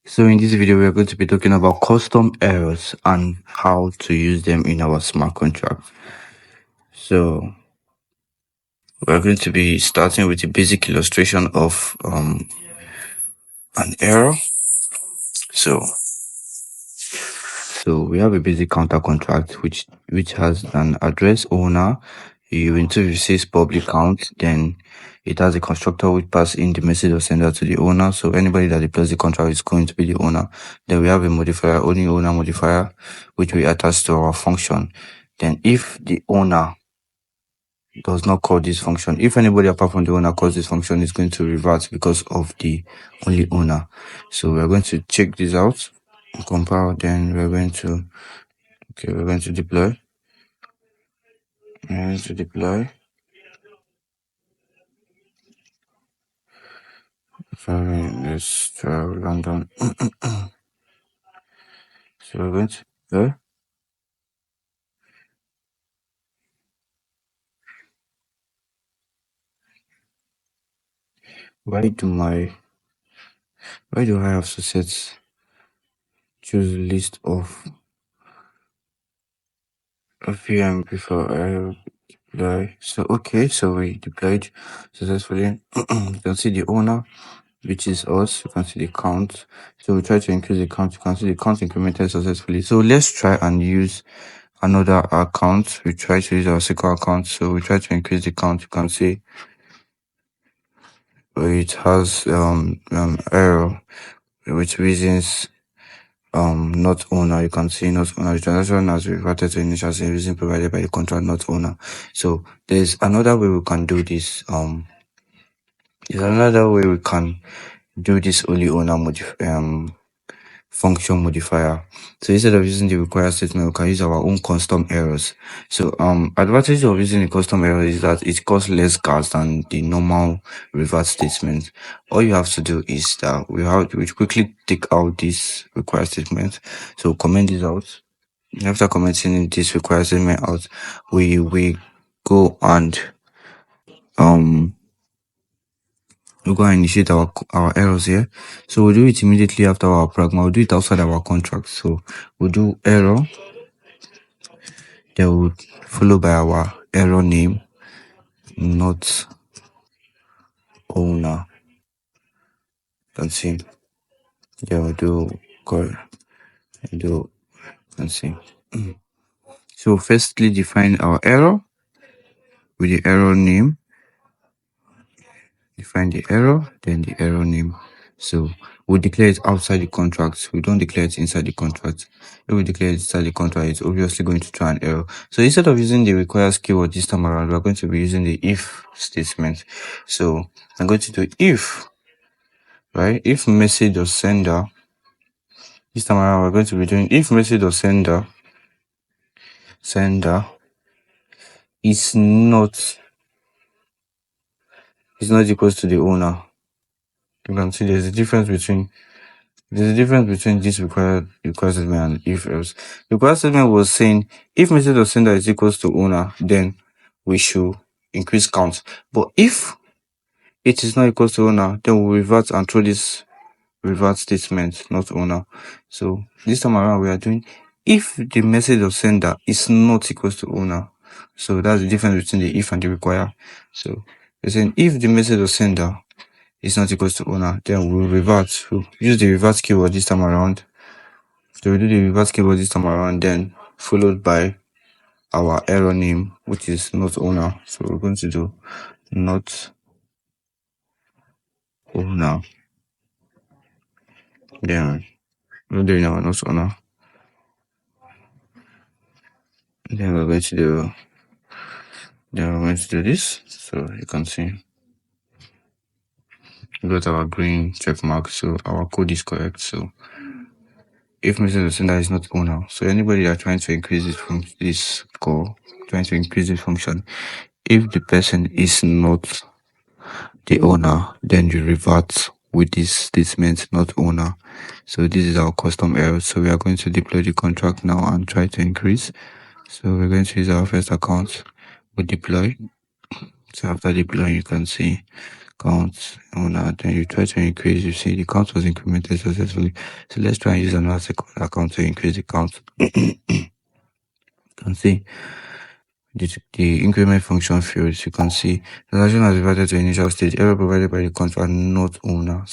So in this video, we are going to be talking about custom errors and how to use them in our smart contract. So we're going to be starting with a basic illustration of an error. So we have a basic counter contract which has an address owner. You interface public count, then it has a constructor which pass in the message of sender to the owner. So anybody that deploys the contract is going to be the owner. Then we have a modifier, only owner modifier, which we attach to our function. Then if the owner does not call this function, if anybody apart from the owner calls this function, it's going to revert because of the only owner. So we're going to check this out, compile, then we're going to deploy. Let's try random. So we're going to deploy. Why do I have to choose list of VM before I deploy? So we deployed successfully. You can see the owner, which is us. You can see the count. So we try to increase the count. You can see the count incremented successfully. So let's try and use another account. We try to use our SQL account. So we try to increase the count. You can see it has error, which reasons not owner. You can see not owner. The transaction has reverted to initial reason provided by the contract not owner. So there's another way we can do this. There's another way we can do this only owner function modifier. So instead of using the require statement, we can use our own custom errors. So advantage of using a custom error is that it costs less gas than the normal revert statement. All you have to do is that we quickly take out this require statement. So comment this out. After commenting this require statement out, we go and we'll go and initiate our errors here. So we'll do it immediately after our pragma. We'll do it outside our contract. So we'll do error. Then we'll follow by our error name, not owner. You can see. Then we'll do let's see. So firstly define our error with the error name. Define the error, then the error name. So we'll declare it outside the contract. We don't declare it inside the contract. If we declare it inside the contract, it's obviously going to throw an error. So instead of using the requires keyword this time around, we're going to be using the if statement. So I'm going to do if, right? If message or sender, this time around we're going to be doing if message or sender is not equals to the owner. You can see there's a difference between this required statement and if else. The required statement was saying if message or sender is equals to owner, then we should increase count. But if it is not equals to owner, then we'll revert and throw this revert statement, not owner. So this time around we are doing if the message of sender is not equals to owner. So that's the difference between the if and the require. So we're saying if the message of sender is not equals to owner, then we'll revert. We'll use the revert keyword this time around. So we do the revert keyword this time around, then followed by our error name, which is not owner. So we're going to do not owner. Then we're doing our not owner. Then we're going to do this. So you can see we got our green check mark. So our code is correct. So if message of sender is not owner, so anybody that trying to increase this function, if the person is not the owner, then you revert with this statement not owner. So this is our custom error. So we are going to deploy the contract now and try to increase. So we're going to use our first account. We deploy. So after deploying, you can see count owner, then you try to increase, you see the count was incremented successfully. So let's try and use another second account to increase the count. You can see the increment function failed. You can see the transaction has reverted to initial stage, error provided by the contract, not owner.